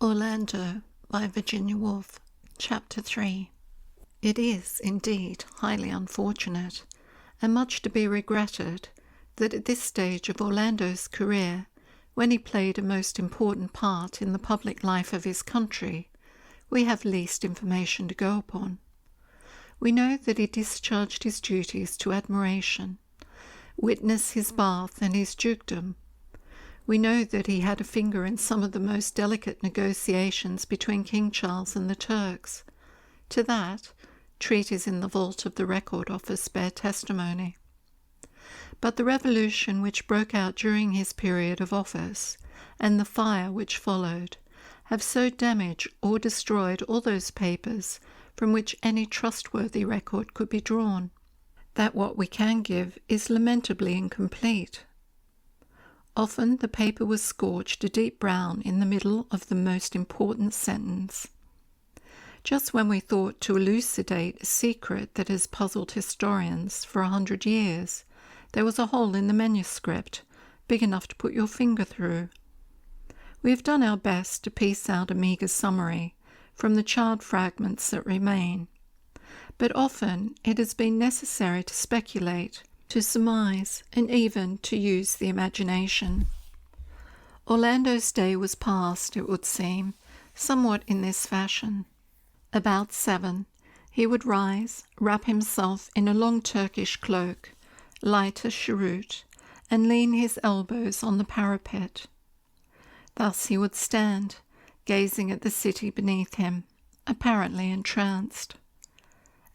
Orlando by Virginia Woolf, Chapter 3. It is, indeed, highly unfortunate, and much to be regretted, that at this stage of Orlando's career, when he played a most important part in the public life of his country, we have least information to go upon. We know that he discharged his duties to admiration, witness his bath and his dukedom. We know that he had a finger in some of the most delicate negotiations between King Charles and the Turks. To that, treaties in the vault of the Record Office bear testimony. But the revolution which broke out during his period of office, and the fire which followed, have so damaged or destroyed all those papers from which any trustworthy record could be drawn, that what we can give is lamentably incomplete. Often the paper was scorched a deep brown in the middle of the most important sentence. Just when we thought to elucidate a secret that has puzzled historians for 100 years, there was a hole in the manuscript, big enough to put your finger through. We have done our best to piece out a meagre summary from the charred fragments that remain, but often it has been necessary to speculate, to surmise, and even to use the imagination. Orlando's day was passed, it would seem, somewhat in this fashion. About 7, he would rise, wrap himself in a long Turkish cloak, light a cheroot, and lean his elbows on the parapet. Thus he would stand, gazing at the city beneath him, apparently entranced.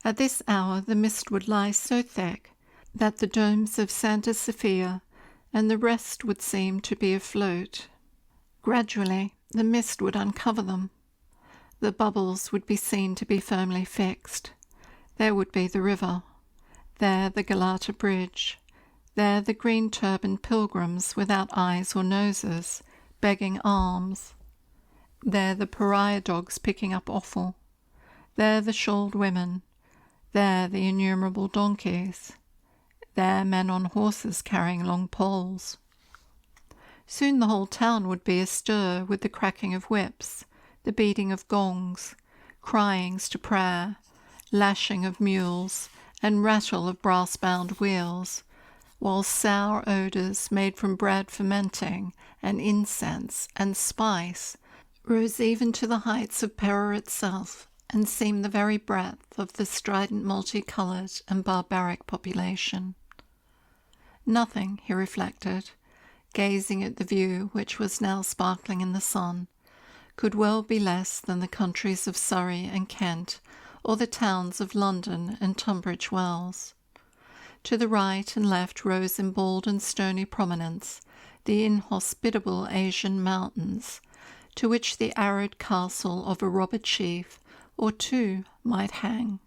At this hour the mist would lie so thick that the domes of Santa Sofia and the rest would seem to be afloat. Gradually the mist would uncover them. The bubbles would be seen to be firmly fixed. There would be the river. There the Galata Bridge. There the green-turbaned pilgrims without eyes or noses, begging alms. There the pariah dogs picking up offal. There the shawled women. There the innumerable donkeys. There men on horses carrying long poles. Soon the whole town would be astir with the cracking of whips, the beating of gongs, cryings to prayer, lashing of mules, and rattle of brass-bound wheels, while sour odours made from bread fermenting, and incense, and spice, rose even to the heights of Pera itself, and seemed the very breath of the strident multicoloured and barbaric population. Nothing, he reflected, gazing at the view which was now sparkling in the sun, could well be less than the countries of Surrey and Kent, or the towns of London and Tunbridge Wells. To the right and left rose in bold and stony prominence the inhospitable Asian mountains, to which the arid castle of a robber chief or two might hang.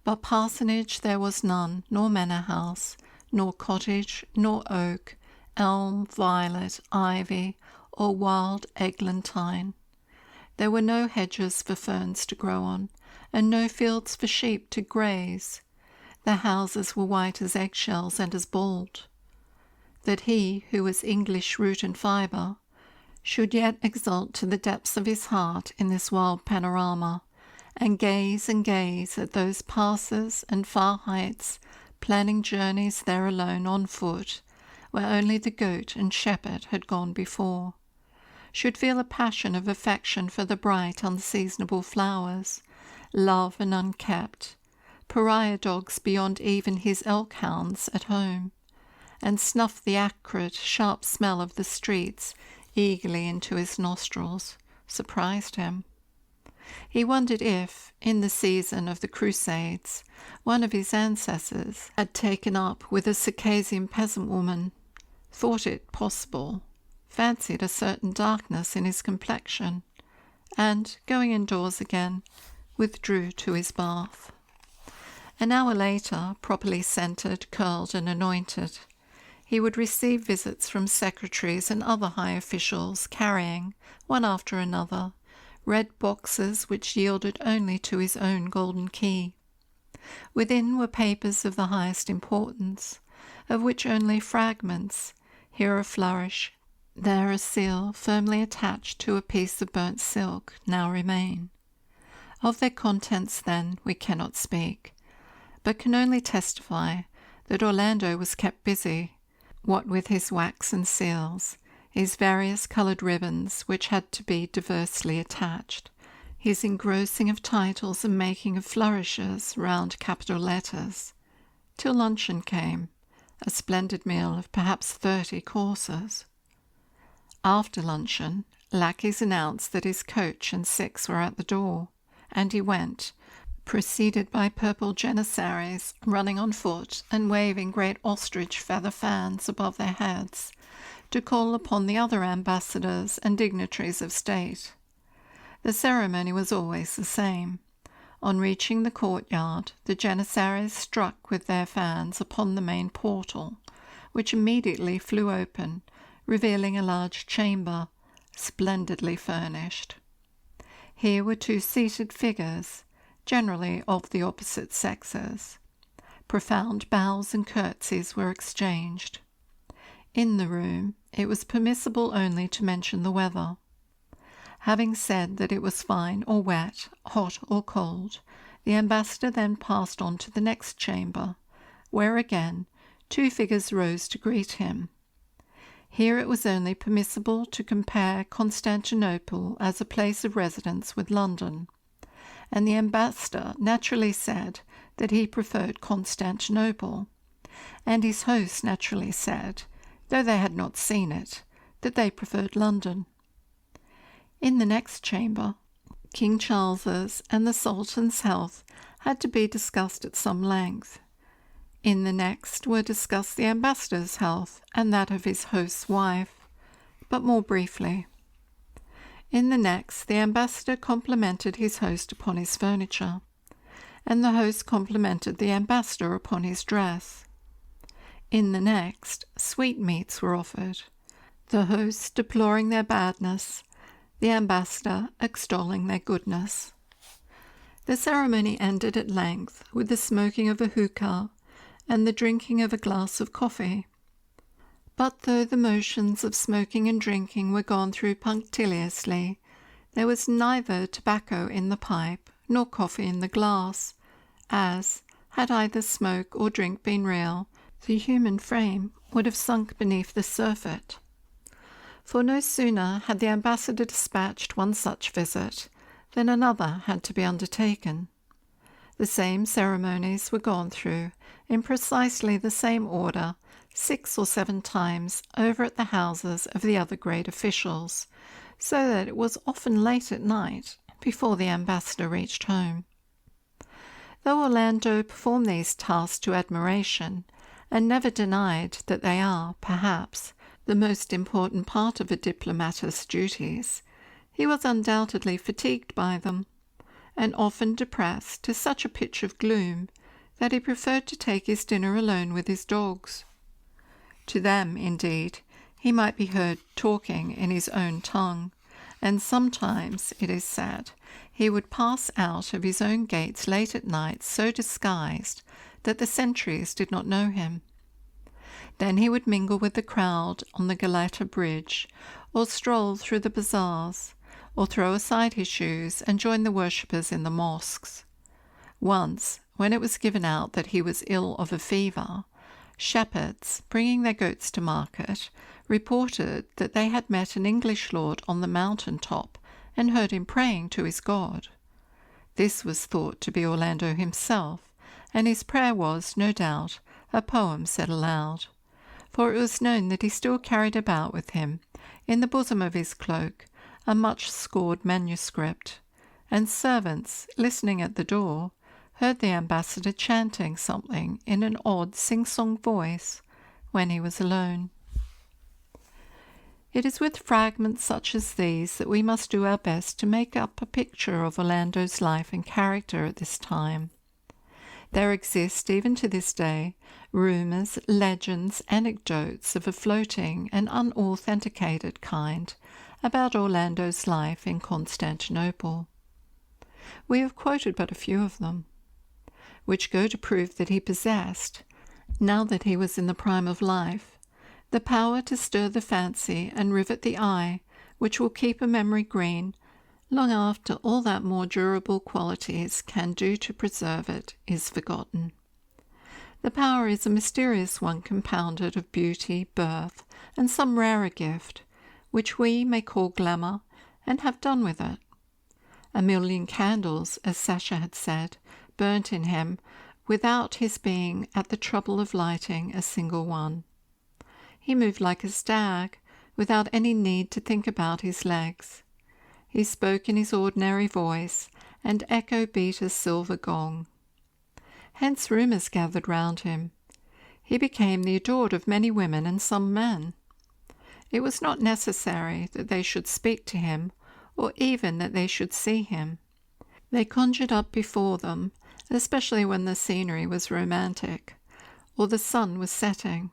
But parsonage there was none, nor manor house, nor cottage, nor oak, elm, violet, ivy, or wild eglantine. There were no hedges for ferns to grow on, and no fields for sheep to graze. The houses were white as eggshells and as bald. That he, who was English root and fibre, should yet exult to the depths of his heart in this wild panorama, and gaze at those passes and far heights, planning journeys there alone on foot, where only the goat and shepherd had gone before, should feel a passion of affection for the bright, unseasonable flowers, love and unkept, pariah dogs beyond even his elk hounds at home, and snuff the acrid, sharp smell of the streets eagerly into his nostrils, surprised him. He wondered if, in the season of the Crusades, one of his ancestors had taken up with a Circassian peasant woman, thought it possible, fancied a certain darkness in his complexion, and, going indoors again, withdrew to his bath. An hour later, properly scented, curled, and anointed, he would receive visits from secretaries and other high officials carrying, one after another, red boxes which yielded only to his own golden key. Within were papers of the highest importance, of which only fragments, here a flourish, There a seal firmly attached to a piece of burnt silk now remain. Of their contents, then, we cannot speak, but can only testify that Orlando was kept busy, what with his wax and seals, his various coloured ribbons which had to be diversely attached, his engrossing of titles and making of flourishes round capital letters, till luncheon came, a splendid meal of perhaps 30 courses. After luncheon, lackeys announced that his coach and 6 were at the door, and he went, preceded by purple janissaries running on foot and waving great ostrich feather fans above their heads, to call upon the other ambassadors and dignitaries of state. The ceremony was always the same. On reaching the courtyard, the janissaries struck with their fans upon the main portal, which immediately flew open, revealing a large chamber, splendidly furnished. Here were 2 seated figures, generally of the opposite sexes. Profound bows and curtsies were exchanged. In the room it was permissible only to mention the weather. Having said that it was fine or wet, hot or cold, the ambassador then passed on to the next chamber, where again 2 figures rose to greet him. Here it was only permissible to compare Constantinople as a place of residence with London, and the ambassador naturally said that he preferred Constantinople, and his host naturally said, though they had not seen it, that they preferred London. In the next chamber, King Charles's and the Sultan's health had to be discussed at some length. In the next were discussed the ambassador's health and that of his host's wife, but more briefly. In the next, the ambassador complimented his host upon his furniture, and the host complimented the ambassador upon his dress. In the next, sweetmeats were offered, the host deploring their badness, the ambassador extolling their goodness. The ceremony ended at length with the smoking of a hookah and the drinking of a glass of coffee. But though the motions of smoking and drinking were gone through punctiliously, there was neither tobacco in the pipe nor coffee in the glass, as, had either smoke or drink been real, the human frame would have sunk beneath the surfeit. For no sooner had the ambassador dispatched one such visit than another had to be undertaken. The same ceremonies were gone through, in precisely the same order, 6 or 7 times over at the houses of the other great officials, so that it was often late at night before the ambassador reached home. Though Orlando performed these tasks to admiration, and never denied that they are, perhaps, the most important part of a diplomatist's duties, he was undoubtedly fatigued by them, and often depressed to such a pitch of gloom that he preferred to take his dinner alone with his dogs. To them, indeed, he might be heard talking in his own tongue, and sometimes, it is said, he would pass out of his own gates late at night so disguised that the sentries did not know him. Then he would mingle with the crowd on the Galata Bridge, or stroll through the bazaars, or throw aside his shoes and join the worshippers in the mosques. Once, when it was given out that he was ill of a fever, shepherds, bringing their goats to market, reported that they had met an English lord on the mountain top and heard him praying to his God. This was thought to be Orlando himself, and his prayer was, no doubt, a poem said aloud, for it was known that he still carried about with him, in the bosom of his cloak, a much-scored manuscript, and servants, listening at the door, heard the ambassador chanting something in an odd sing-song voice when he was alone. It is with fragments such as these that we must do our best to make up a picture of Orlando's life and character at this time. There exist, even to this day, rumours, legends, anecdotes of a floating and unauthenticated kind about Orlando's life in Constantinople. We have quoted but a few of them, which go to prove that he possessed, now that he was in the prime of life, the power to stir the fancy and rivet the eye, which will keep a memory green long after all that more durable qualities can do to preserve it is forgotten. The power is a mysterious one compounded of beauty, birth, and some rarer gift, which we may call glamour, and have done with it. 1,000,000 candles, as Sasha had said, burnt in him, without his being at the trouble of lighting a single one. He moved like a stag, without any need to think about his legs. He spoke in his ordinary voice, and echo beat a silver gong. Hence rumours gathered round him. He became the adored of many women and some men. It was not necessary that they should speak to him, or even that they should see him. They conjured up before them, especially when the scenery was romantic, or the sun was setting,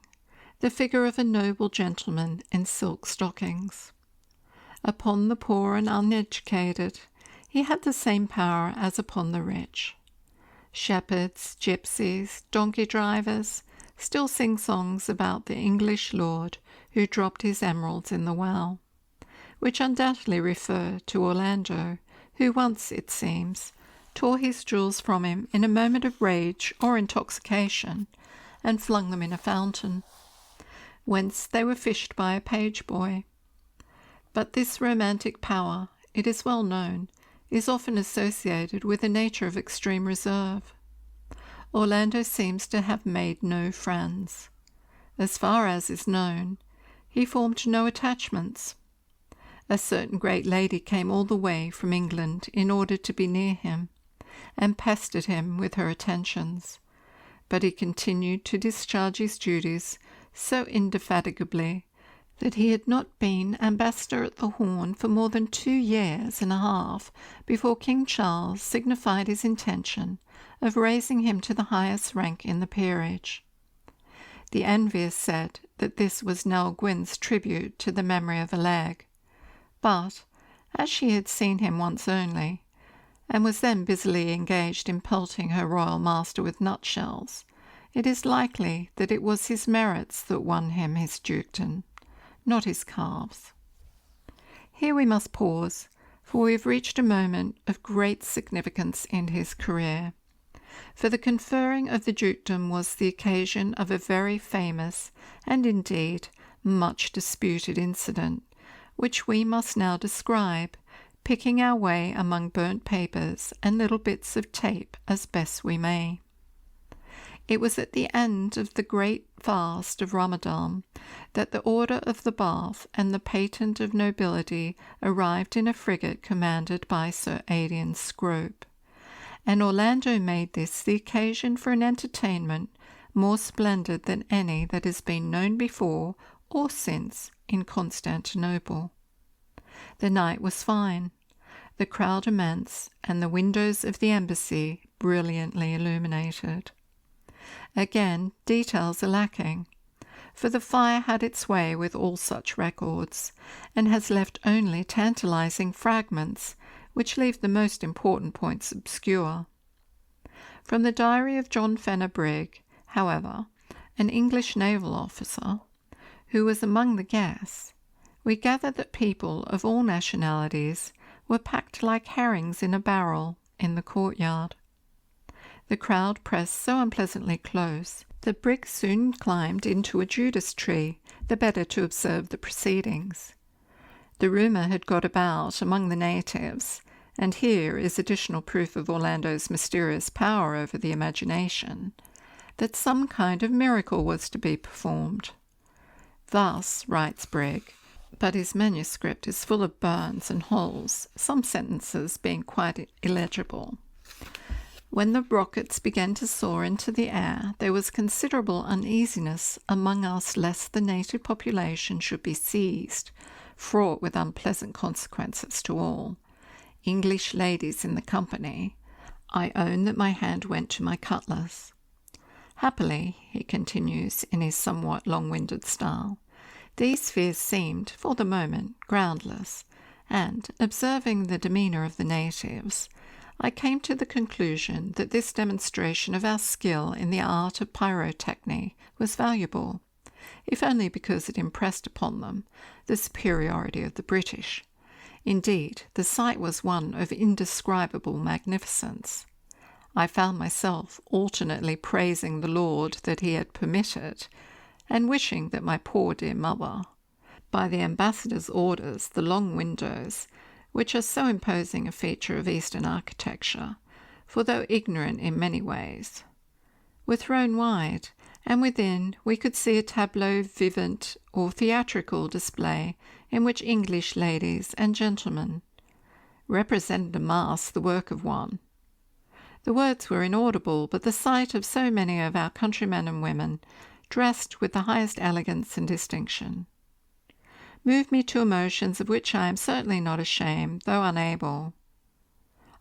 the figure of a noble gentleman in silk stockings. Upon the poor and uneducated he had the same power as upon the rich. Shepherds, gypsies, donkey drivers still sing songs about the English lord who dropped his emeralds in the well, which undoubtedly refer to Orlando, who once, it seems, tore his jewels from him in a moment of rage or intoxication, and flung them in a fountain, whence they were fished by a page boy. But this romantic power, it is well known, is often associated with a nature of extreme reserve. Orlando seems to have made no friends. As far as is known, he formed no attachments. A certain great lady came all the way from England in order to be near him, and pestered him with her attentions, but he continued to discharge his duties so indefatigably that he had not been ambassador at the Horn for more than 2 years and a half before King Charles signified his intention of raising him to the highest rank in the peerage. The envious said that this was Nell Gwyn's tribute to the memory of a leg, but, as she had seen him once only, and was then busily engaged in pelting her royal master with nutshells, it is likely that it was his merits that won him his dukedom, not his calves. Here we must pause, for we have reached a moment of great significance in his career. For the conferring of the dukedom was the occasion of a very famous, and indeed much disputed incident, which we must now describe, picking our way among burnt papers and little bits of tape as best we may. It was at the end of the great fast of Ramadan that the Order of the Bath and the Patent of Nobility arrived in a frigate commanded by Sir Adrian Scrope, and Orlando made this the occasion for an entertainment more splendid than any that has been known before or since in Constantinople. The night was fine, the crowd immense, and the windows of the embassy brilliantly illuminated. Again, details are lacking, for the fire had its way with all such records, and has left only tantalizing fragments, which leave the most important points obscure. From the diary of John Fenner Brigg, however, an English naval officer, who was among the guests, we gather that people of all nationalities were packed like herrings in a barrel in the courtyard. The crowd pressed so unpleasantly close that Brigg soon climbed into a Judas tree, the better to observe the proceedings. The rumour had got about among the natives, and here is additional proof of Orlando's mysterious power over the imagination, that some kind of miracle was to be performed. Thus, writes Brigg, but his manuscript is full of burns and holes, some sentences being quite illegible. When the rockets began to soar into the air, there was considerable uneasiness among us lest the native population should be seized, fraught with unpleasant consequences to all. English ladies in the company, I own that my hand went to my cutlass. Happily, he continues in his somewhat long-winded style, these fears seemed, for the moment, groundless, and, observing the demeanour of the natives, I came to the conclusion that this demonstration of our skill in the art of pyrotechny was valuable, if only because it impressed upon them the superiority of the British. Indeed, the sight was one of indescribable magnificence. I found myself alternately praising the Lord that he had permitted, and wishing that my poor dear mother, by the ambassador's orders, the long windows, which are so imposing a feature of Eastern architecture, for though ignorant in many ways, were thrown wide, and within we could see a tableau vivant or theatrical display in which English ladies and gentlemen represented a mass the work of one. The words were inaudible, but the sight of so many of our countrymen and women, dressed with the highest elegance and distinction, moved me to emotions of which I am certainly not ashamed, though unable.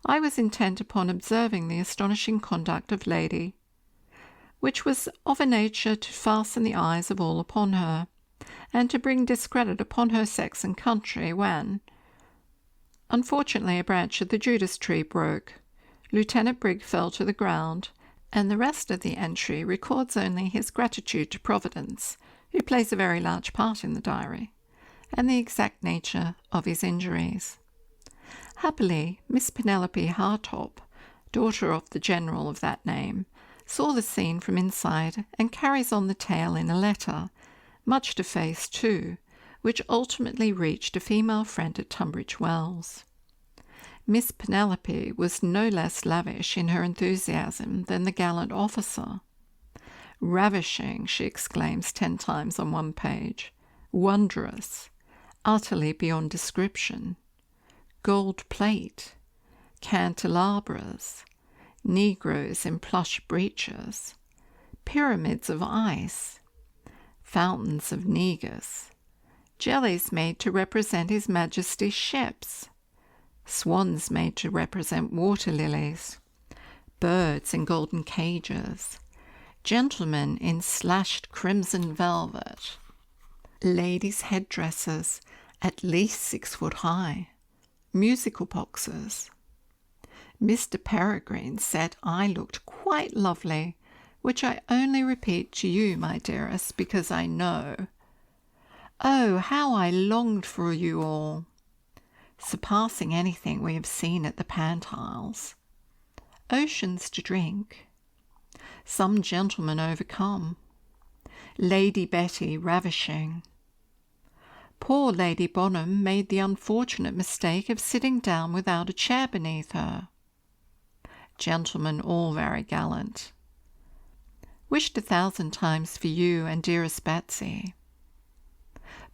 I was intent upon observing the astonishing conduct of Lady, which was of a nature to fasten the eyes of all upon her, and to bring discredit upon her sex and country, when, unfortunately, a branch of the Judas tree broke. Lieutenant Brigg fell to the ground, and the rest of the entry records only his gratitude to Providence, who plays a very large part in the diary, and the exact nature of his injuries. Happily, Miss Penelope Hartop, daughter of the general of that name, saw the scene from inside and carries on the tale in a letter, much defaced too, which ultimately reached a female friend at Tunbridge Wells. Miss Penelope was no less lavish in her enthusiasm than the gallant officer. Ravishing, she exclaims 10 times on one page. Wondrous, utterly beyond description. Gold plate, candelabras, negroes in plush breeches, pyramids of ice, fountains of negus, jellies made to represent His Majesty's ships, swans made to represent water lilies, birds in golden cages, gentlemen in slashed crimson velvet, ladies' headdresses at least 6 foot high, musical boxes. Mr. Peregrine said I looked quite lovely, which I only repeat to you, my dearest, because I know. Oh, how I longed for you all! Surpassing anything we have seen at the Pantiles. Oceans to drink. Some gentlemen overcome. Lady Betty ravishing. Poor Lady Bonham made the unfortunate mistake of sitting down without a chair beneath her. Gentlemen all very gallant. Wished 1,000 times for you and dearest Betsy.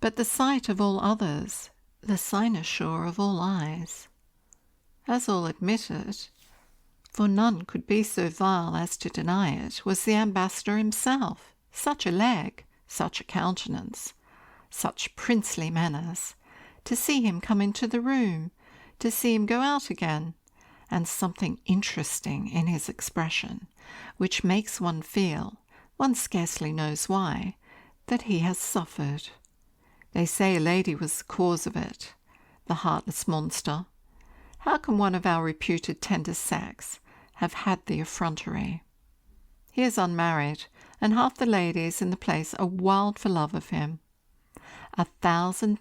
But the sight of all others, the cynosure of all eyes, as all admitted, for none could be so vile as to deny it, was the ambassador himself. Such a leg, such a countenance, such princely manners, to see him come into the room, to see him go out again, and something interesting in his expression, which makes one feel, one scarcely knows why, that he has suffered. They say a lady was the cause of it, the heartless monster. How can one of our reputed tender sex have had the effrontery? He is unmarried, and half the ladies in the place are wild for love of him. 1,000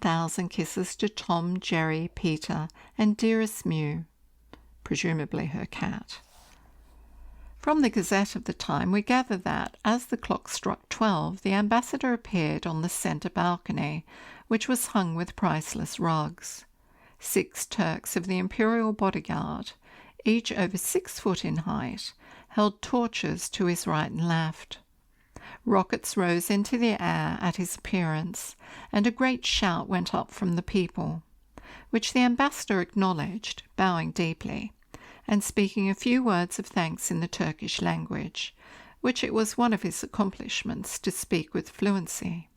kisses to Tom, Jerry, Peter, and dearest Mew, presumably her cat. From the Gazette of the time we gather that, as the clock struck 12, the ambassador appeared on the centre balcony, which was hung with priceless rugs. 6 Turks of the imperial bodyguard, each over 6 foot in height, held torches to his right and left. Rockets rose into the air at his appearance, and a great shout went up from the people, which the ambassador acknowledged, bowing deeply, and speaking a few words of thanks in the Turkish language, which it was one of his accomplishments to speak with fluency.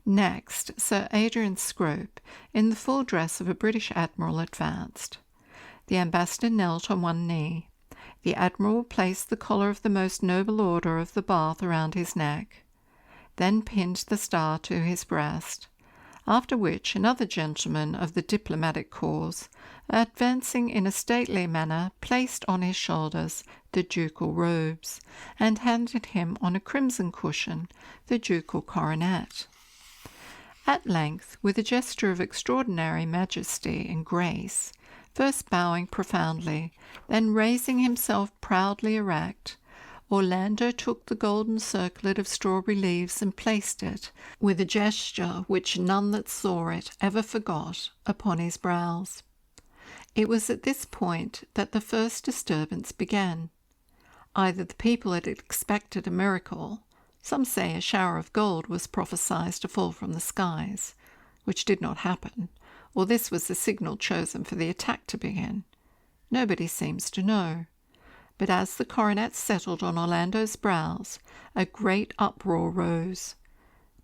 Next, Sir Adrian Scrope, in the full dress of a British admiral, advanced. The ambassador knelt on one knee. The admiral placed the collar of the most noble order of the Bath around his neck, then pinned the star to his breast, after which another gentleman of the diplomatic corps, advancing in a stately manner, placed on his shoulders the ducal robes, and handed him on a crimson cushion the ducal coronet. At length, with a gesture of extraordinary majesty and grace, first bowing profoundly, then raising himself proudly erect, Orlando took the golden circlet of strawberry leaves and placed it, with a gesture which none that saw it ever forgot, upon his brows. It was at this point that the first disturbance began. Either the people had expected a miracle, some say a shower of gold was prophesied to fall from the skies, which did not happen, or this was the signal chosen for the attack to begin. Nobody seems to know. But as the coronet settled on Orlando's brows, a great uproar rose.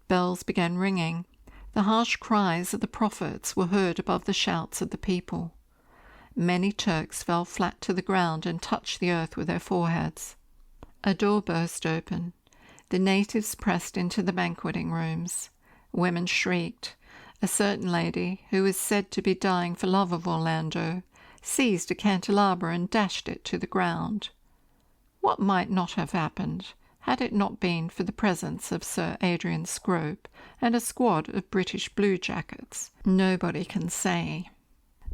Bells began ringing. The harsh cries of the prophets were heard above the shouts of the people. Many Turks fell flat to the ground and touched the earth with their foreheads. A door burst open. The natives pressed into the banqueting rooms. Women shrieked. A certain lady, who was said to be dying for love of Orlando, seized a candelabra and dashed it to the ground. What might not have happened had it not been for the presence of Sir Adrian Scrope and a squad of British bluejackets? Nobody can say.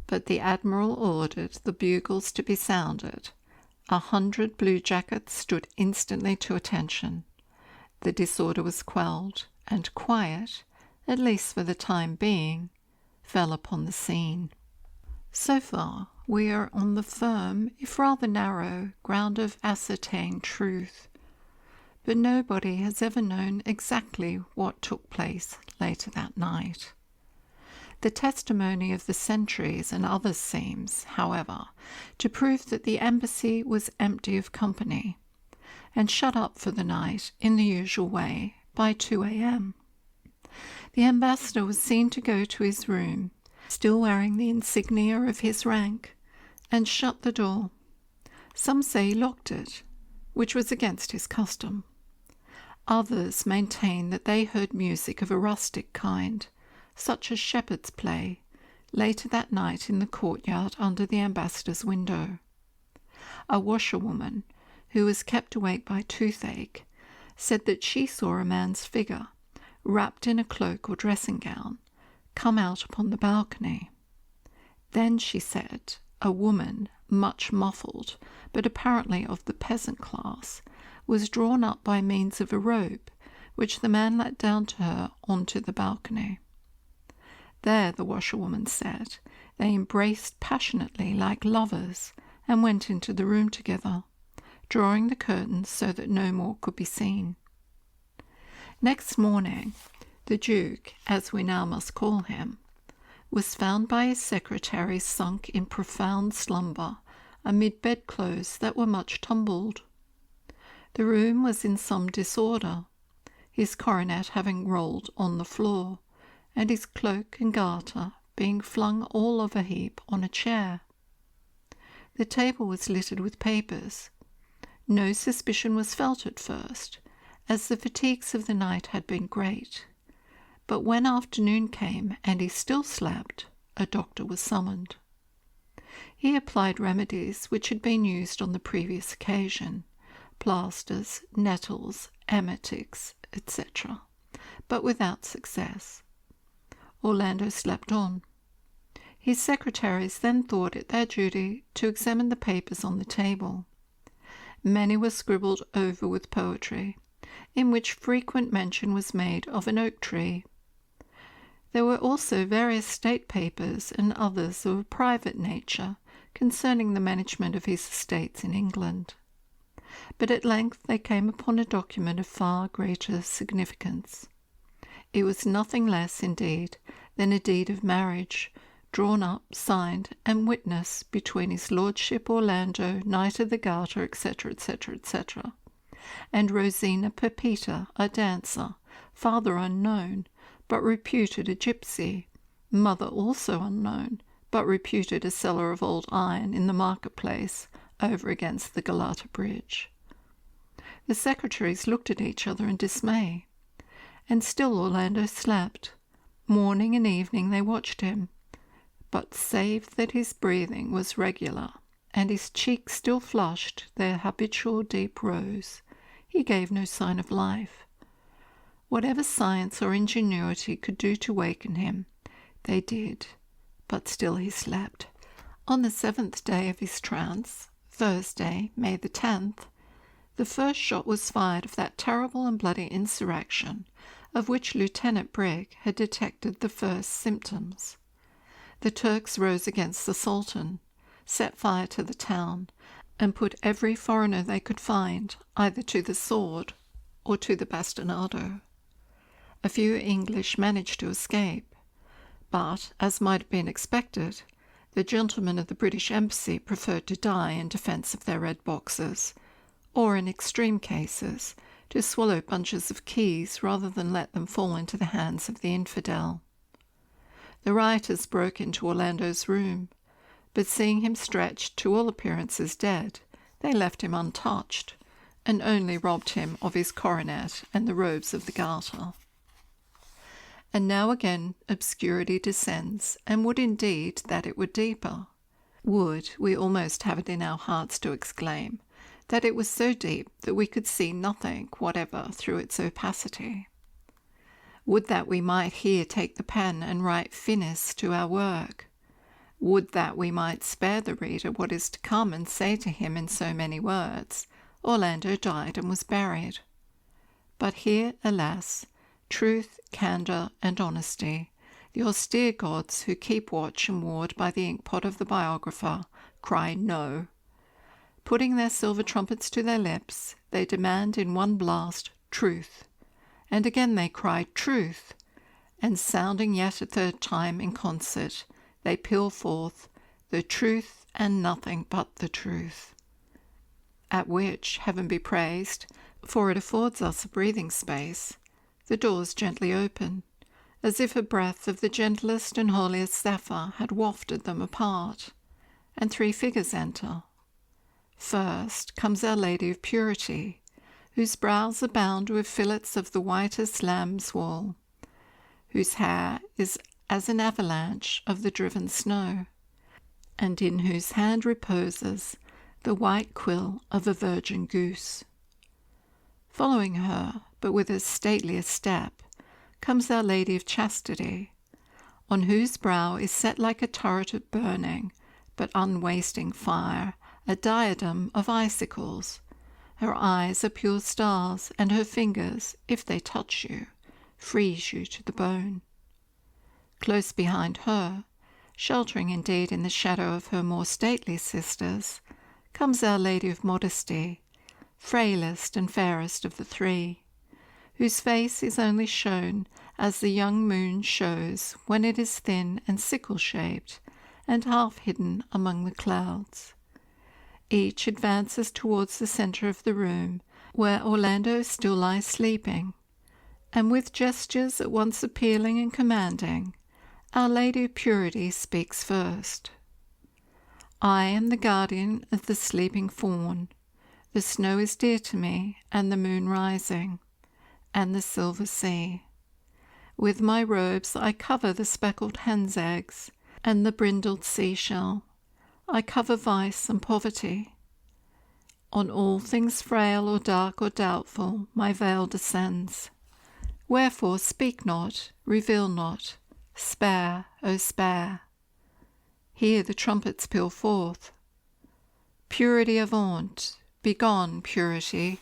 But the Admiral ordered the bugles to be sounded. 100 bluejackets stood instantly to attention. The disorder was quelled, and quiet, at least for the time being, fell upon the scene. So far, we are on the firm, if rather narrow, ground of ascertained truth. But nobody has ever known exactly what took place later that night. The testimony of the sentries and others seems, however, to prove that the embassy was empty of company, and shut up for the night in the usual way by 2 a.m. The ambassador was seen to go to his room, still wearing the insignia of his rank, and shut the door. Some say he locked it, which was against his custom. Others maintain that they heard music of a rustic kind, such as shepherds play, later that night in the courtyard under the ambassador's window. A washerwoman, who was kept awake by toothache, said that she saw a man's figure, wrapped in a cloak or dressing gown, come out upon the balcony. Then, she said, a woman, much muffled, but apparently of the peasant class, was drawn up by means of a rope, which the man let down to her onto the balcony. There, the washerwoman said, they embraced passionately like lovers, and went into the room together, drawing the curtains so that no more could be seen. Next morning, the Duke, as we now must call him, was found by his secretary sunk in profound slumber amid bedclothes that were much tumbled. The room was in some disorder, his coronet having rolled on the floor, and his cloak and garter being flung all of a heap on a chair. The table was littered with papers. No suspicion was felt at first, as the fatigues of the night had been great. But when afternoon came and he still slept, a doctor was summoned. He applied remedies which had been used on the previous occasion, plasters, nettles, emetics, etc., but without success. Orlando slept on. His secretaries then thought it their duty to examine the papers on the table. Many were scribbled over with poetry, in which frequent mention was made of an oak tree. There were also various state papers and others of a private nature concerning the management of his estates in England. But at length they came upon a document of far greater significance. It was nothing less, indeed, than a deed of marriage, drawn up, signed, and witnessed between his lordship Orlando, Knight of the Garter, etc., etc., etc., and Rosina Pepita, a dancer, father unknown, but reputed a gypsy, mother also unknown, but reputed a seller of old iron in the marketplace over against the Galata Bridge. The secretaries looked at each other in dismay, and still Orlando slept. Morning and evening they watched him, but save that his breathing was regular, and his cheeks still flushed their habitual deep rose, he gave no sign of life. Whatever science or ingenuity could do to waken him, they did, but still he slept. On the 7th day of his trance, Thursday, May the 10th, the first shot was fired of that terrible and bloody insurrection of which Lieutenant Brigg had detected the first symptoms. The Turks rose against the Sultan, set fire to the town, and put every foreigner they could find either to the sword or to the bastinado. A few English managed to escape, but, as might have been expected, the gentlemen of the British Embassy preferred to die in defence of their red boxes, or, in extreme cases, to swallow bunches of keys rather than let them fall into the hands of the infidel. The rioters broke into Orlando's room, but seeing him stretched to all appearances dead, they left him untouched, and only robbed him of his coronet and the robes of the garter. And now again obscurity descends, and would indeed that it were deeper. Would, we almost have it in our hearts to exclaim, that it was so deep that we could see nothing whatever through its opacity. Would that we might here take the pen and write finis to our work. Would that we might spare the reader what is to come and say to him in so many words, Orlando died and was buried. But here, alas, truth, candour, and honesty, the austere gods who keep watch and ward by the inkpot of the biographer, cry no. Putting their silver trumpets to their lips, they demand in one blast truth, and again they cry truth, and sounding yet a third time in concert, they peal forth the truth and nothing but the truth. At which, heaven be praised, for it affords us a breathing space, the doors gently open, as if a breath of the gentlest and holiest zephyr had wafted them apart, and 3 figures enter. First comes Our Lady of Purity, whose brows are bound with fillets of the whitest lamb's wool, whose hair is as an avalanche of the driven snow, and in whose hand reposes the white quill of a virgin goose. Following her, but with as stately a step, comes Our Lady of Chastity, on whose brow is set like a turret of burning, but unwasting fire, a diadem of icicles. Her eyes are pure stars, and her fingers, if they touch you, freeze you to the bone. Close behind her, sheltering indeed in the shadow of her more stately sisters, comes Our Lady of Modesty, frailest and fairest of the 3, whose face is only shown as the young moon shows when it is thin and sickle-shaped and half hidden among the clouds. Each advances towards the centre of the room, where Orlando still lies sleeping, and with gestures at once appealing and commanding, Our Lady of Purity speaks first. I am the guardian of the sleeping fawn. The snow is dear to me, and the moon rising, and the silver sea. With my robes I cover the speckled hen's eggs, and the brindled seashell. I cover vice and poverty. On all things frail or dark or doubtful my veil descends. Wherefore speak not, reveal not, spare, O spare. Here the trumpets peal forth. Purity avaunt, begone, purity.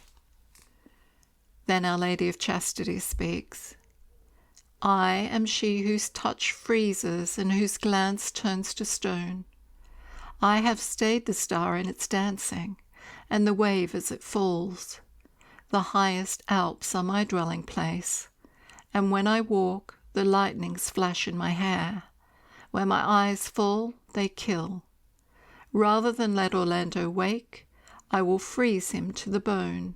Then Our Lady of Chastity speaks. I am she whose touch freezes and whose glance turns to stone. I have stayed the star in its dancing, and the wave as it falls. The highest Alps are my dwelling place, and when I walk, the lightnings flash in my hair. Where my eyes fall, they kill. Rather than let Orlando wake, I will freeze him to the bone.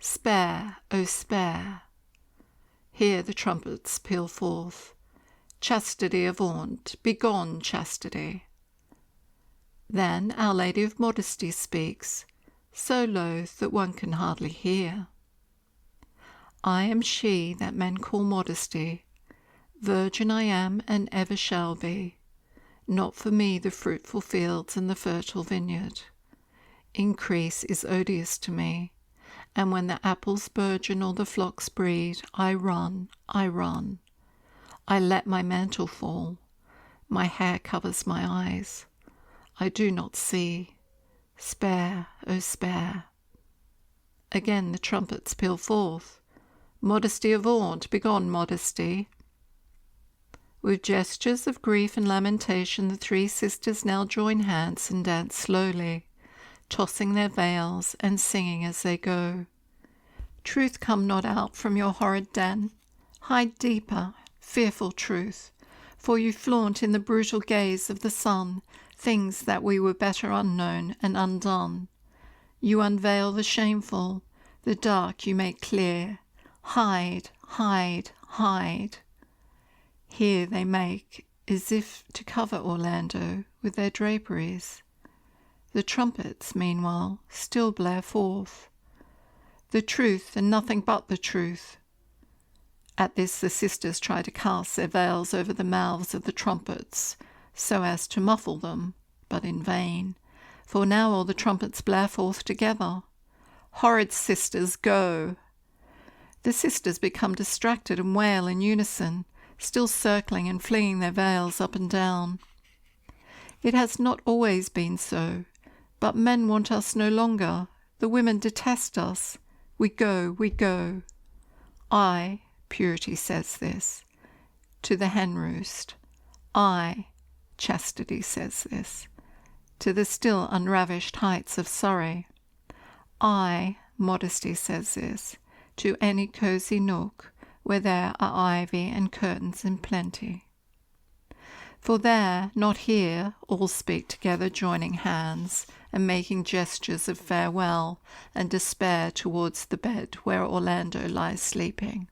Spare, O spare. Here the trumpets peal forth. Chastity avaunt, begone, chastity. Then Our Lady of Modesty speaks, so low that one can hardly hear. I am she that men call Modesty. Virgin I am and ever shall be. not for me the fruitful fields and the fertile vineyard. Increase is odious to me, and when the apples burgeon or the flocks breed, I run. I let my mantle fall. My hair covers my eyes. I do not see. Spare, O spare. Again the trumpets peal forth. Modesty of vaunt, begone modesty. With gestures of grief and lamentation, the three sisters now join hands and dance slowly, tossing their veils and singing as they go. Truth, come not out from your horrid den. Hide deeper, fearful truth, for you flaunt in the brutal gaze of the sun things that we were better unknown and undone. You unveil the shameful, the dark you make clear. Hide, hide, hide. Here they make, as if to cover Orlando with their draperies. The trumpets, meanwhile, still blare forth. The truth and nothing but the truth. At this the sisters try to cast their veils over the mouths of the trumpets, so as to muffle them, but in vain, for now all the trumpets blare forth together. Horrid sisters, go! The sisters become distracted and wail in unison, still circling and flinging their veils up and down. It has not always been so, but men want us no longer. The women detest us. We go, we go. I, Purity says this, to the hen roost. I, Chastity says this, to the still unravished heights of Surrey. I, Modesty says this, to any cosy nook where there are ivy and curtains in plenty. For there, not here, all speak together, joining hands and making gestures of farewell and despair towards the bed where Orlando lies sleeping.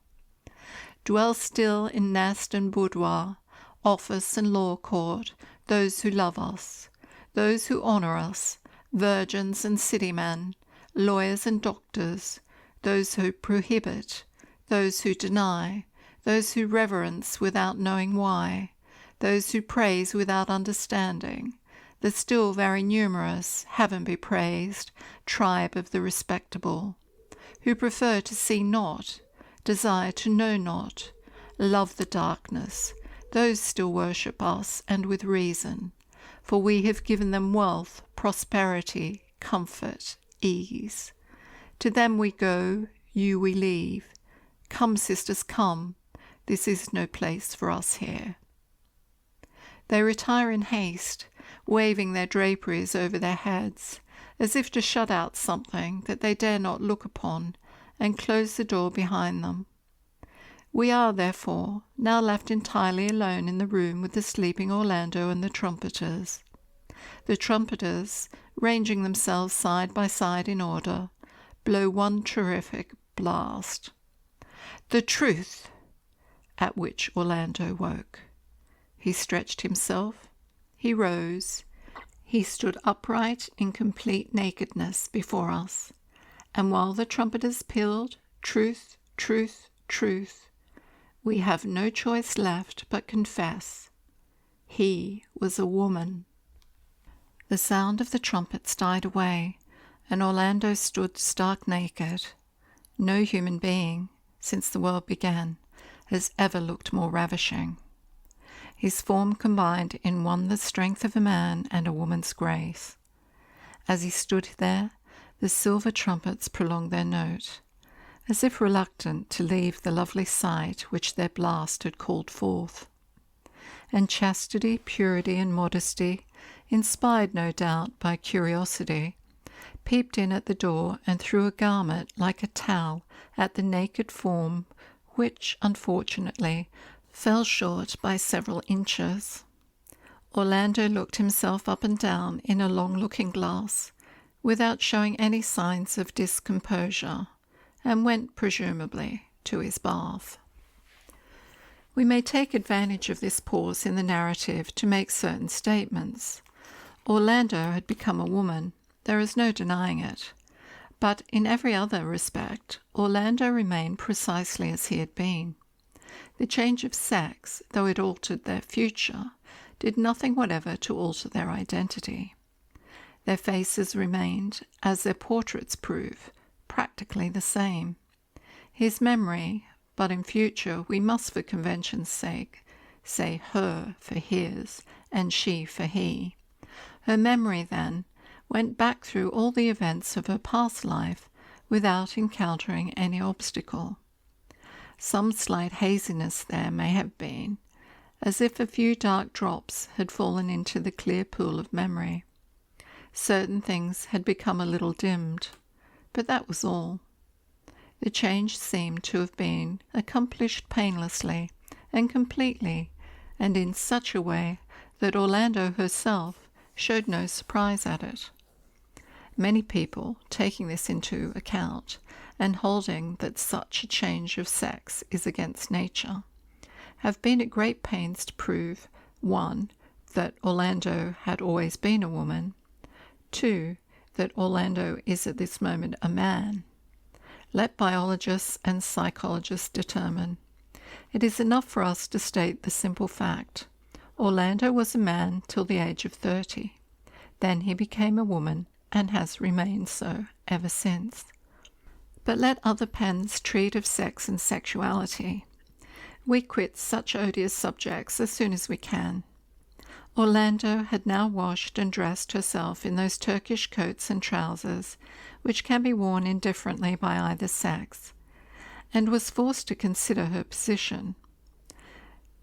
Dwell still in nest and boudoir, office and law court, those who love us, those who honour us, virgins and city men, lawyers and doctors, those who prohibit, those who deny, those who reverence without knowing why, those who praise without understanding, the still very numerous, heaven be praised, tribe of the respectable, who prefer to see not, desire to know not, love the darkness, those still worship us, and with reason, for we have given them wealth, prosperity, comfort, ease. To them we go, you we leave. Come, sisters, come, this is no place for us here. They retire in haste, waving their draperies over their heads, as if to shut out something that they dare not look upon, and close the door behind them. We are, therefore, now left entirely alone in the room with the sleeping Orlando and the trumpeters. The trumpeters, ranging themselves side by side in order, blow one terrific blast. The truth! At which Orlando woke. He stretched himself, he rose, he stood upright in complete nakedness before us, and while the trumpeters pealed, truth, truth, truth, we have no choice left but confess. He was a woman. The sound of the trumpets died away, and Orlando stood stark naked. No human being, since the world began, has ever looked more ravishing. His form combined in one the strength of a man and a woman's grace. As he stood there, the silver trumpets prolonged their note, as if reluctant to leave the lovely sight which their blast had called forth. And chastity, purity, and modesty, inspired no doubt by curiosity, peeped in at the door and threw a garment like a towel at the naked form, which, unfortunately, fell short by several inches. Orlando looked himself up and down in a long looking-glass, without showing any signs of discomposure, and went, presumably, to his bath. We may take advantage of this pause in the narrative to make certain statements. Orlando had become a woman, there is no denying it, but in every other respect Orlando remained precisely as he had been. The change of sex, though it altered their future, did nothing whatever to alter their identity. Their faces remained, as their portraits prove, practically the same. His memory, but in future we must for convention's sake say her for his and she for he. Her memory, then, went back through all the events of her past life without encountering any obstacle. Some slight haziness there may have been, as if a few dark drops had fallen into the clear pool of memory. Certain things had become a little dimmed, but that was all. The change seemed to have been accomplished painlessly and completely, and in such a way that Orlando herself showed no surprise at it. Many people, taking this into account, and holding that such a change of sex is against nature, have been at great pains to prove, 1, that Orlando had always been a woman, 2, that Orlando is at this moment a man. Let biologists and psychologists determine. It is enough for us to state the simple fact. Orlando was a man till the age of 30. Then he became a woman and has remained so ever since. But let other pens treat of sex and sexuality. We quit such odious subjects as soon as we can. Orlando had now washed and dressed herself in those Turkish coats and trousers which can be worn indifferently by either sex, and was forced to consider her position.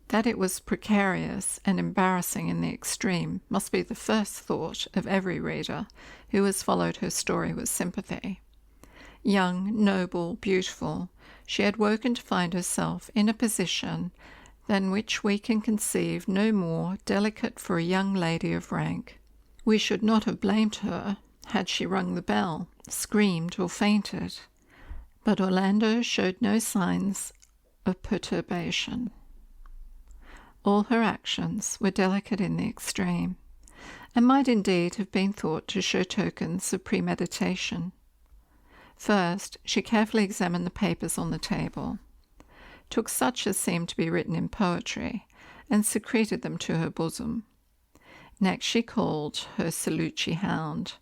That it was precarious and embarrassing in the extreme must be the first thought of every reader who has followed her story with sympathy. Young, noble, beautiful, she had woken to find herself in a position than which we can conceive no more delicate for a young lady of rank. We should not have blamed her had she rung the bell, screamed, or fainted. But Orlando showed no signs of perturbation. All her actions were delicate in the extreme, and might indeed have been thought to show tokens of premeditation. First, she carefully examined the papers on the table, took such as seemed to be written in poetry, and secreted them to her bosom. Next she called her Salucci hound,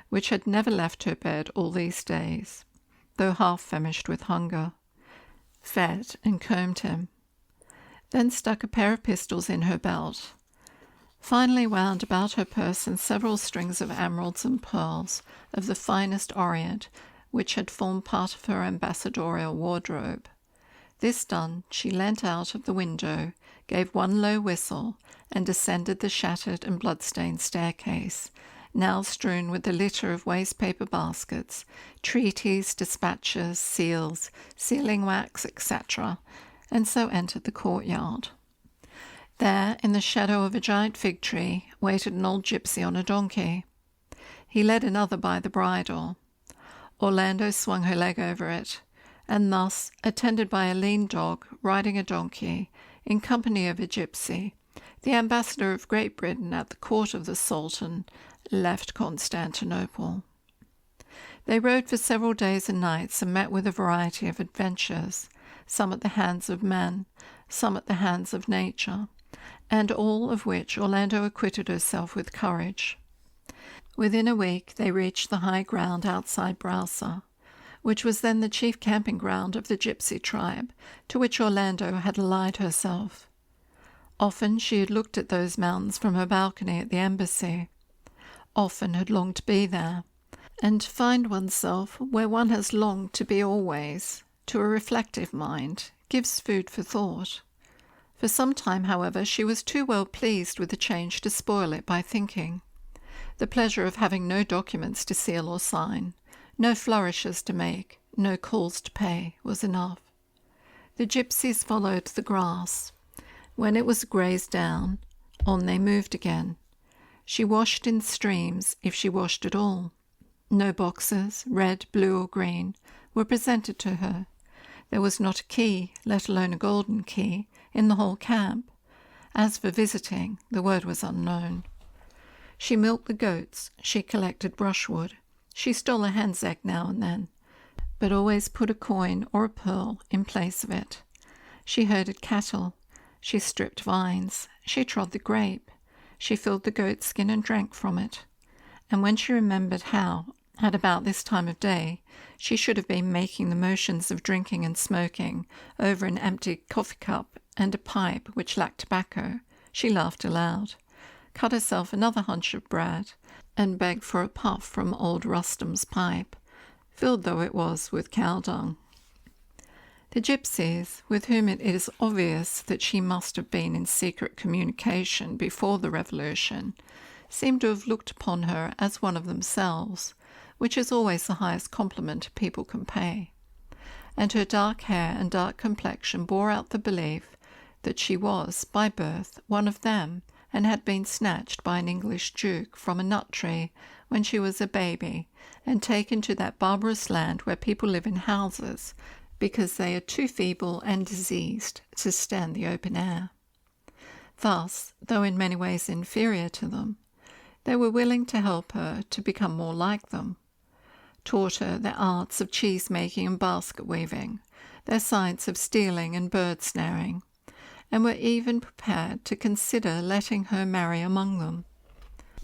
which had never left her bed all these days, though half famished with hunger, fed and combed him, then stuck a pair of pistols in her belt, finally wound about her person several strings of emeralds and pearls of the finest orient, which had formed part of her ambassadorial wardrobe. This done, she leant out of the window, gave one low whistle, and descended the shattered and blood-stained staircase, now strewn with the litter of waste-paper baskets, treaties, dispatches, seals, sealing-wax, etc., and so entered the courtyard. There, in the shadow of a giant fig tree, waited an old gypsy on a donkey. He led another by the bridle. Orlando swung her leg over it, and thus, attended by a lean dog riding a donkey, in company of a gypsy, the ambassador of Great Britain at the court of the Sultan left Constantinople. They rode for several days and nights and met with a variety of adventures, some at the hands of men, some at the hands of nature, and all of which Orlando acquitted herself with courage. Within a week they reached the high ground outside Brausa, which was then the chief camping ground of the gypsy tribe, to which Orlando had allied herself. Often she had looked at those mountains from her balcony at the embassy, often had longed to be there, and to find oneself where one has longed to be always, to a reflective mind, gives food for thought. For some time, however, she was too well pleased with the change to spoil it by thinking. The pleasure of having no documents to seal or sign, no flourishes to make, no calls to pay, was enough. The gypsies followed the grass. When it was grazed down, on they moved again. She washed in streams, if she washed at all. No boxes, red, blue, or green, were presented to her. There was not a key, let alone a golden key, in the whole camp. As for visiting, the word was unknown. She milked the goats, she collected brushwood, she stole a hen's egg now and then, but always put a coin or a pearl in place of it. She herded cattle, she stripped vines, she trod the grape, she filled the goat skin and drank from it. And when she remembered how, at about this time of day, she should have been making the motions of drinking and smoking over an empty coffee cup and a pipe which lacked tobacco, she laughed aloud, cut herself another hunch of bread, and begged for a puff from old Rustum's pipe, filled though it was with cow dung. The gypsies, with whom it is obvious that she must have been in secret communication before the revolution, seemed to have looked upon her as one of themselves, which is always the highest compliment people can pay. And her dark hair and dark complexion bore out the belief that she was, by birth, one of them, and had been snatched by an English duke from a nut tree when she was a baby, and taken to that barbarous land where people live in houses, because they are too feeble and diseased to stand the open air. Thus, though in many ways inferior to them, they were willing to help her to become more like them, taught her their arts of cheese-making and basket-weaving, their science of stealing and bird-snaring, and were even prepared to consider letting her marry among them.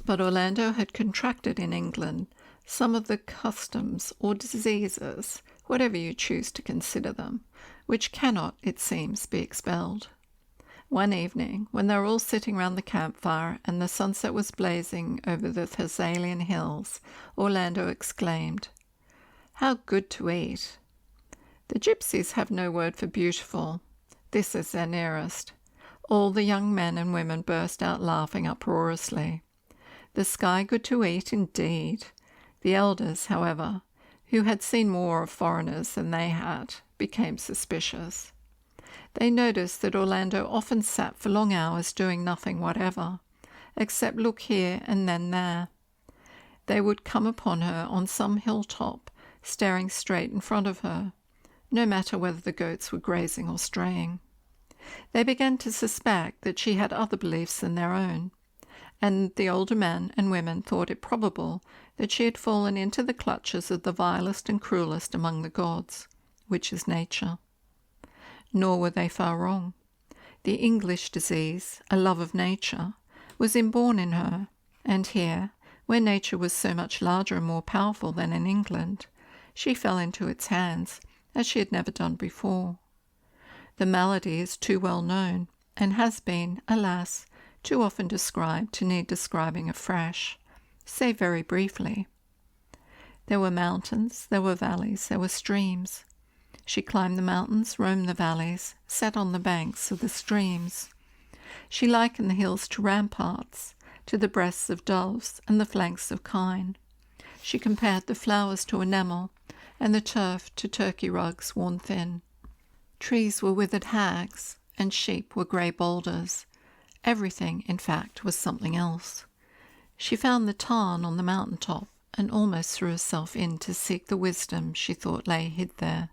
But Orlando had contracted in England some of the customs or diseases, whatever you choose to consider them, which cannot, it seems, be expelled. One evening, when they were all sitting round the campfire and the sunset was blazing over the Thessalian hills, Orlando exclaimed, "How good to eat!" The gypsies have no word for beautiful. This is their nearest. All the young men and women burst out laughing uproariously. The sky good to eat, indeed. The elders, however, who had seen more of foreigners than they had, became suspicious. They noticed that Orlando often sat for long hours doing nothing whatever, except look here and then there. They would come upon her on some hilltop, staring straight in front of her, no matter whether the goats were grazing or straying. They began to suspect that she had other beliefs than their own, and the older men and women thought it probable that she had fallen into the clutches of the vilest and cruelest among the gods, which is nature. Nor were they far wrong. The English disease, a love of nature, was inborn in her, and here, where nature was so much larger and more powerful than in England, she fell into its hands, as she had never done before. The malady is too well known, and has been, alas, too often described to need describing afresh, save very briefly. There were mountains, there were valleys, there were streams. She climbed the mountains, roamed the valleys, sat on the banks of the streams. She likened the hills to ramparts, to the breasts of doves and the flanks of kine. She compared the flowers to enamel, and the turf to turkey rugs worn thin. Trees were withered hags, and sheep were grey boulders. Everything, in fact, was something else. She found the tarn on the mountain top, and almost threw herself in to seek the wisdom she thought lay hid there.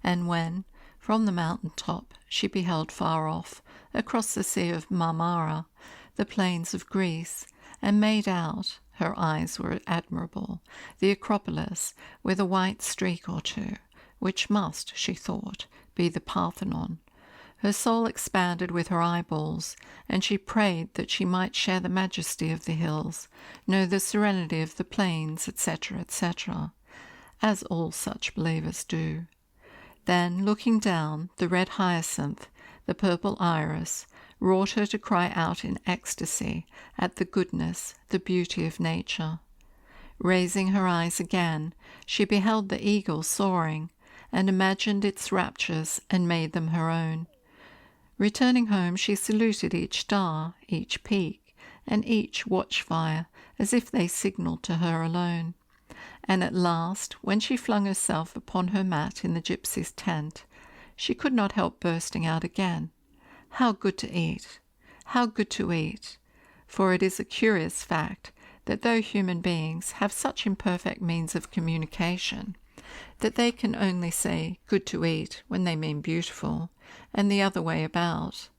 And when, from the mountain top, she beheld far off, across the Sea of Marmara, the plains of Greece, and made out, her eyes were admirable, the Acropolis, with a white streak or two, which must, she thought, be the Parthenon. Her soul expanded with her eyeballs, and she prayed that she might share the majesty of the hills, know the serenity of the plains, etc., etc., as all such believers do. Then, looking down, the red hyacinth, the purple iris, wrought her to cry out in ecstasy at the goodness, the beauty of nature. Raising her eyes again, she beheld the eagle soaring, and imagined its raptures and made them her own. Returning home, she saluted each star, each peak, and each watchfire, as if they signalled to her alone. And at last, when she flung herself upon her mat in the gypsy's tent, she could not help bursting out again. How good to eat! How good to eat! For it is a curious fact that though human beings have such imperfect means of communication, that they can only say good to eat when they mean beautiful, and the other way about,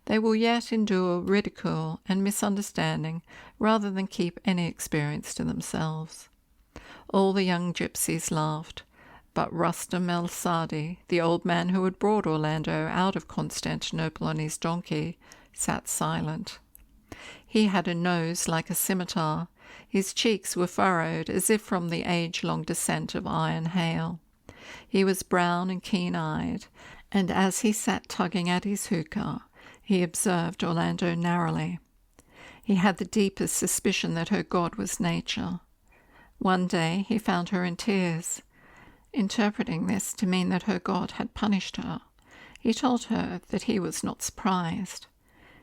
they will yet endure ridicule and misunderstanding rather than keep any experience to themselves. All the young gypsies laughed, but Rustum el-Sadi, the old man who had brought Orlando out of Constantinople on his donkey, sat silent. He had a nose like a scimitar. His cheeks were furrowed as if from the age-long descent of iron hail. He was brown and keen-eyed, and as he sat tugging at his hookah, he observed Orlando narrowly. He had the deepest suspicion that her god was nature. One day he found her in tears. Interpreting this to mean that her god had punished her, he told her that he was not surprised.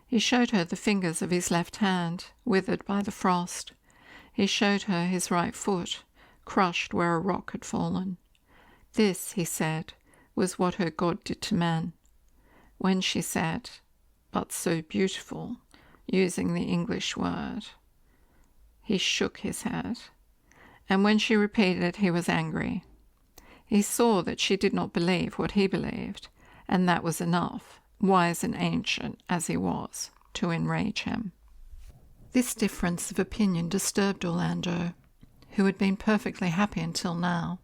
He showed her the fingers of his left hand, withered by the frost. He showed her his right foot, crushed where a rock had fallen. This, he said, was what her god did to man. When she said, "But so beautiful," using the English word, he shook his head, and when she repeated it, he was angry. He saw that she did not believe what he believed, and that was enough, wise and ancient as he was, to enrage him. This difference of opinion disturbed Orlando, who had been perfectly happy until now.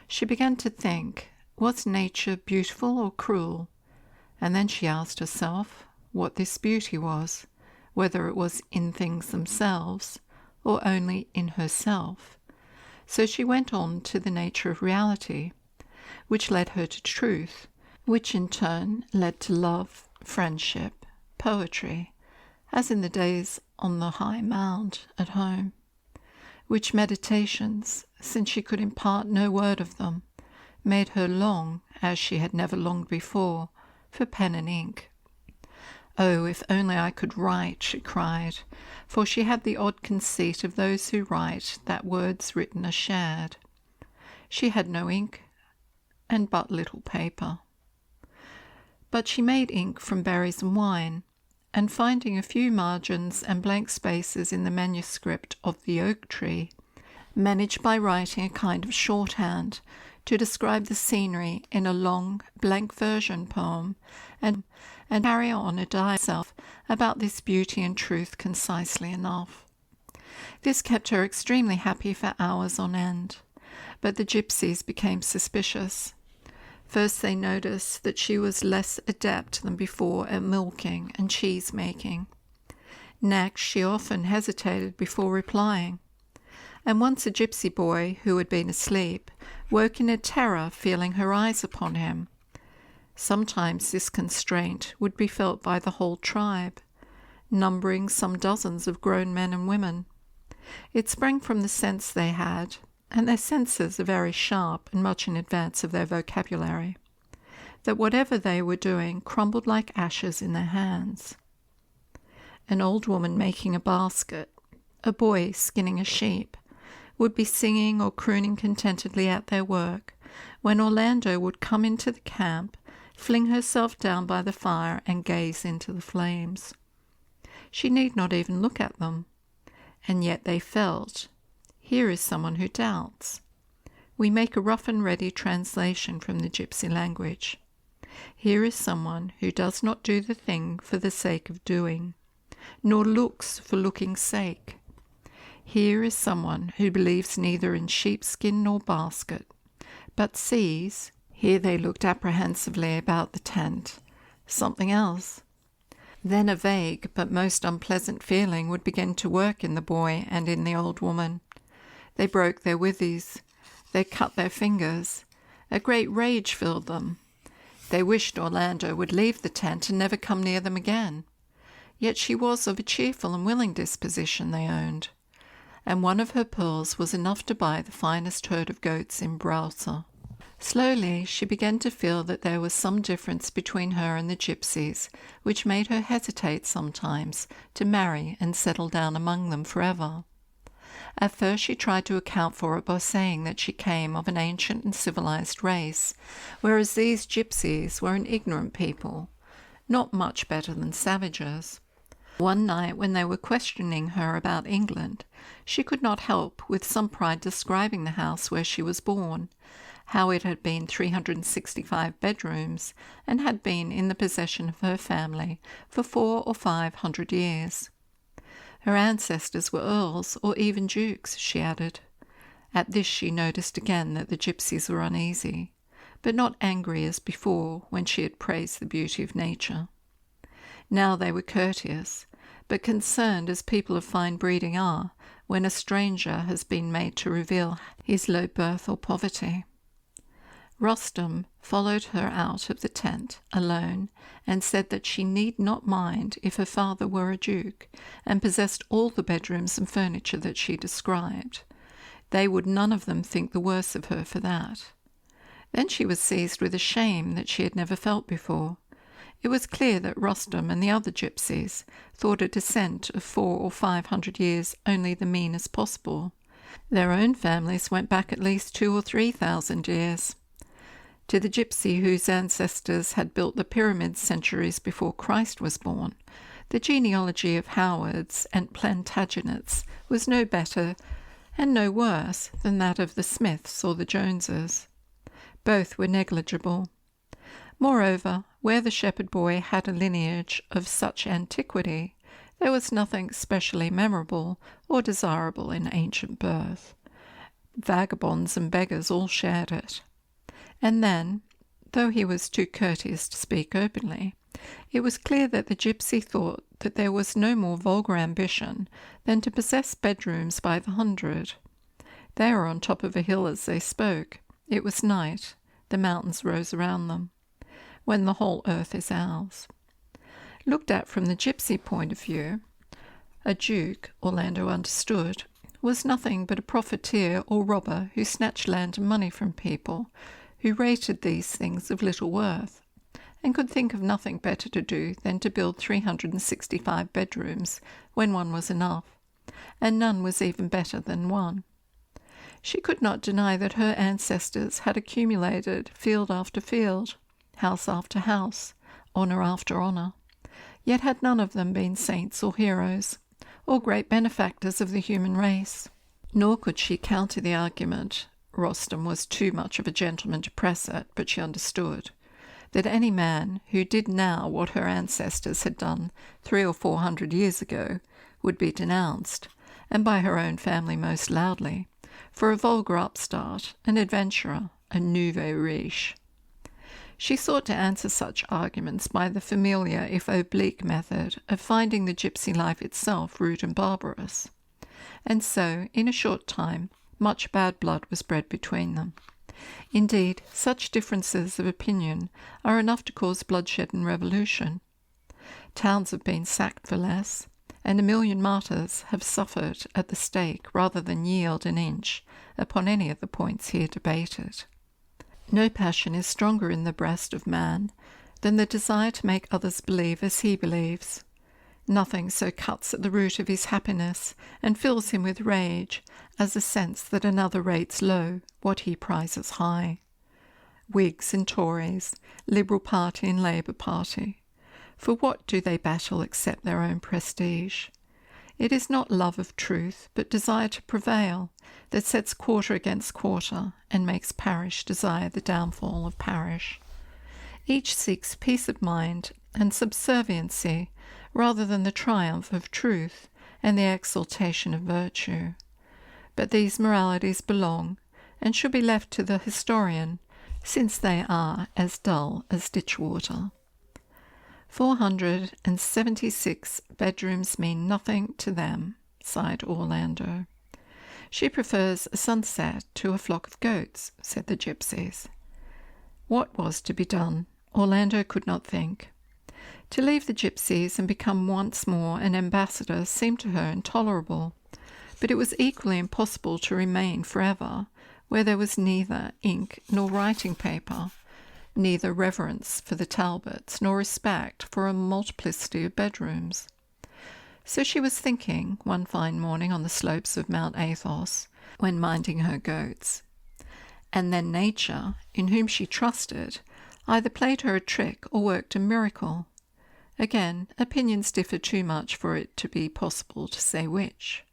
She began to think, was nature beautiful or cruel? And then she asked herself what this beauty was, whether it was in things themselves or only in herself. So she went on to the nature of reality, which led her to truth, which in turn led to love, friendship, poetry, as in the days on the high mound at home, which meditations, since she could impart no word of them, made her long, as she had never longed before, for pen and ink. "Oh, if only I could write," she cried, for she had the odd conceit of those who write that words written are shared. She had no ink and but little paper. But she made ink from berries and wine, and finding a few margins and blank spaces in the manuscript of the oak tree, managed by writing a kind of shorthand to describe the scenery in a long blank version poem, and carry on a dialogue about this beauty and truth concisely enough. This kept her extremely happy for hours on end, but the gypsies became suspicious. First they noticed that she was less adept than before at milking and cheese-making. Next, she often hesitated before replying. And once a gypsy boy, who had been asleep, woke in a terror, feeling her eyes upon him. Sometimes this constraint would be felt by the whole tribe, numbering some dozens of grown men and women. It sprang from the sense they had, and their senses are very sharp and much in advance of their vocabulary, that whatever they were doing crumbled like ashes in their hands. An old woman making a basket, a boy skinning a sheep, would be singing or crooning contentedly at their work, when Orlando would come into the camp, fling herself down by the fire and gaze into the flames. She need not even look at them, and yet they felt, here is someone who doubts. We make a rough and ready translation from the gypsy language. Here is someone who does not do the thing for the sake of doing, nor looks for looking's sake. Here is someone who believes neither in sheepskin nor basket, but sees, here they looked apprehensively about the tent, something else. Then a vague but most unpleasant feeling would begin to work in the boy and in the old woman. They broke their withies. They cut their fingers. A great rage filled them. They wished Orlando would leave the tent and never come near them again. Yet she was of a cheerful and willing disposition, they owned, and one of her pearls was enough to buy the finest herd of goats in Browser. Slowly she began to feel that there was some difference between her and the gypsies, which made her hesitate sometimes to marry and settle down among them forever. At first she tried to account for it by saying that she came of an ancient and civilized race, whereas these gypsies were an ignorant people, not much better than savages. One night, when they were questioning her about England, she could not help with some pride describing the house where she was born, how it had been 365 bedrooms, and had been in the possession of her family for 400 or 500 years. Her ancestors were earls or even dukes, she added. At this she noticed again that the gypsies were uneasy, but not angry as before when she had praised the beauty of nature. Now they were courteous, but concerned as people of fine breeding are when a stranger has been made to reveal his low birth or poverty. Rustum followed her out of the tent alone and said that she need not mind if her father were a duke and possessed all the bedrooms and furniture that she described. They would none of them think the worse of her for that. Then she was seized with a shame that she had never felt before. It was clear that Rustum and the other gypsies thought a descent of 400 or 500 years only the meanest possible. Their own families went back at least 2,000 or 3,000 years. To the gypsy whose ancestors had built the pyramids centuries before Christ was born, the genealogy of Howards and Plantagenets was no better and no worse than that of the Smiths or the Joneses. Both were negligible. Moreover, where the shepherd boy had a lineage of such antiquity, there was nothing specially memorable or desirable in ancient birth. Vagabonds and beggars all shared it. And then, though he was too courteous to speak openly, it was clear that the gypsy thought that there was no more vulgar ambition than to possess bedrooms by the 100. They were on top of a hill as they spoke. It was night. The mountains rose around them. When the whole earth is ours. Looked at from the gypsy point of view, a duke, Orlando understood, was nothing but a profiteer or robber who snatched land and money from people, who rated these things of little worth, and could think of nothing better to do than to build 365 bedrooms when one was enough, and none was even better than one. She could not deny that her ancestors had accumulated field after field, house after house, honour after honour, yet had none of them been saints or heroes, or great benefactors of the human race. Nor could she counter the argument — Rustum was too much of a gentleman to press it, but she understood — that any man who did now what her ancestors had done 300 or 400 years ago would be denounced, and by her own family most loudly, for a vulgar upstart, an adventurer, a nouveau riche. She sought to answer such arguments by the familiar, if oblique, method of finding the gypsy life itself rude and barbarous. And so, in a short time, much bad blood was bred between them. Indeed, such differences of opinion are enough to cause bloodshed and revolution. Towns have been sacked for less, and 1,000,000 martyrs have suffered at the stake rather than yield an inch upon any of the points here debated. No passion is stronger in the breast of man than the desire to make others believe as he believes. Nothing so cuts at the root of his happiness and fills him with rage as the sense that another rates low what he prizes high. Whigs and Tories, Liberal Party and Labour Party, for what do they battle except their own prestige? It is not love of truth, but desire to prevail, that sets quarter against quarter and makes parish desire the downfall of parish. Each seeks peace of mind and subserviency rather than the triumph of truth and the exaltation of virtue. But these moralities belong and should be left to the historian, since they are as dull as ditch water. 476 bedrooms mean nothing to them, sighed Orlando. She prefers a sunset to a flock of goats, said the gypsies. What was to be done? Orlando could not think. To leave the gypsies and become once more an ambassador seemed to her intolerable, but it was equally impossible to remain forever where there was neither ink nor writing paper, neither reverence for the Talbots nor respect for a multiplicity of bedrooms. So she was thinking one fine morning on the slopes of Mount Athos, when minding her goats. And then nature, in whom she trusted, either played her a trick or worked a miracle. Again, opinions differ too much for it to be possible to say which.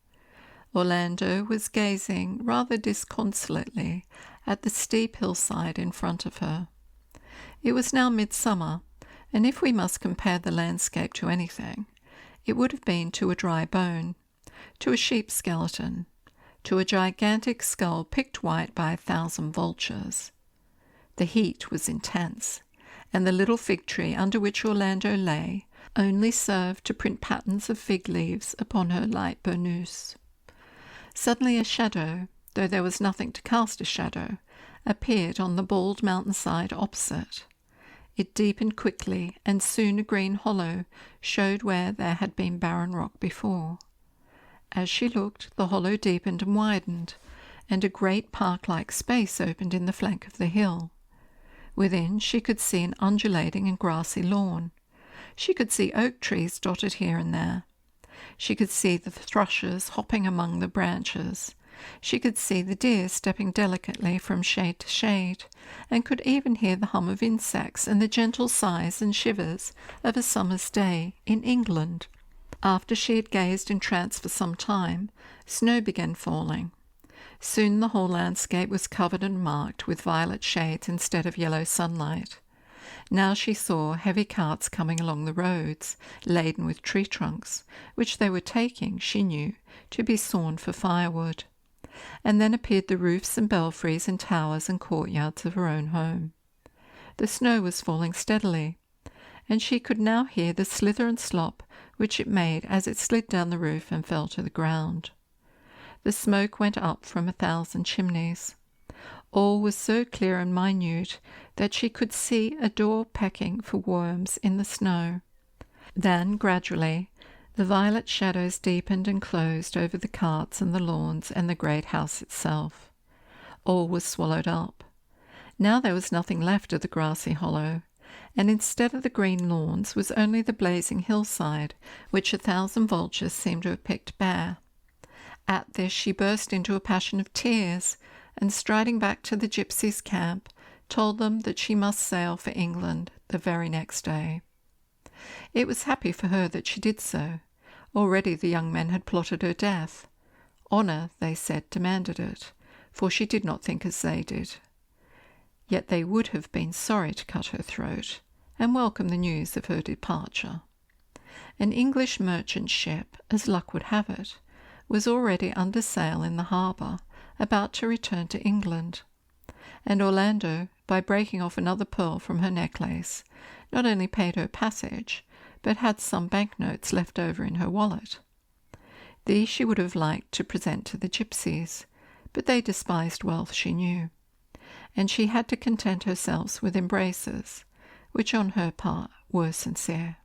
Orlando was gazing rather disconsolately at the steep hillside in front of her. It was now midsummer, and if we must compare the landscape to anything, it would have been to a dry bone, to a sheep skeleton, to a gigantic skull picked white by 1,000 vultures. The heat was intense, and the little fig tree under which Orlando lay only served to print patterns of fig leaves upon her light burnous. Suddenly a shadow, though there was nothing to cast a shadow, appeared on the bald mountainside opposite. It deepened quickly, and soon a green hollow showed where there had been barren rock before. As she looked, the hollow deepened and widened, and a great park-like space opened in the flank of the hill. Within she could see an undulating and grassy lawn. She could see oak trees dotted here and there. She could see the thrushes hopping among the branches. She could see the deer stepping delicately from shade to shade, and could even hear the hum of insects and the gentle sighs and shivers of a summer's day in England. After she had gazed entranced for some time, snow began falling. Soon the whole landscape was covered and marked with violet shades instead of yellow sunlight. Now she saw heavy carts coming along the roads, laden with tree trunks, which they were taking, she knew, to be sawn for firewood. And then appeared the roofs and belfries and towers and courtyards of her own home. The snow was falling steadily, and she could now hear the slither and slop which it made as it slid down the roof and fell to the ground. The smoke went up from 1,000 chimneys. All was so clear and minute that she could see a door pecking for worms in the snow. Then, gradually, the violet shadows deepened and closed over the carts and the lawns and the great house itself. All was swallowed up. Now there was nothing left of the grassy hollow, and instead of the green lawns was only the blazing hillside, which 1,000 vultures seemed to have picked bare. At this she burst into a passion of tears, and striding back to the gypsies' camp, told them that she must sail for England the very next day. It was happy for her that she did so. Already the young men had plotted her death. Honour, they said, demanded it, for she did not think as they did. Yet they would have been sorry to cut her throat, and welcome the news of her departure. An English merchant ship, as luck would have it, was already under sail in the harbour, about to return to England, and Orlando, by breaking off another pearl from her necklace, not only paid her passage, but had some banknotes left over in her wallet. These she would have liked to present to the gypsies, but they despised wealth, she knew, and she had to content herself with embraces, which on her part were sincere.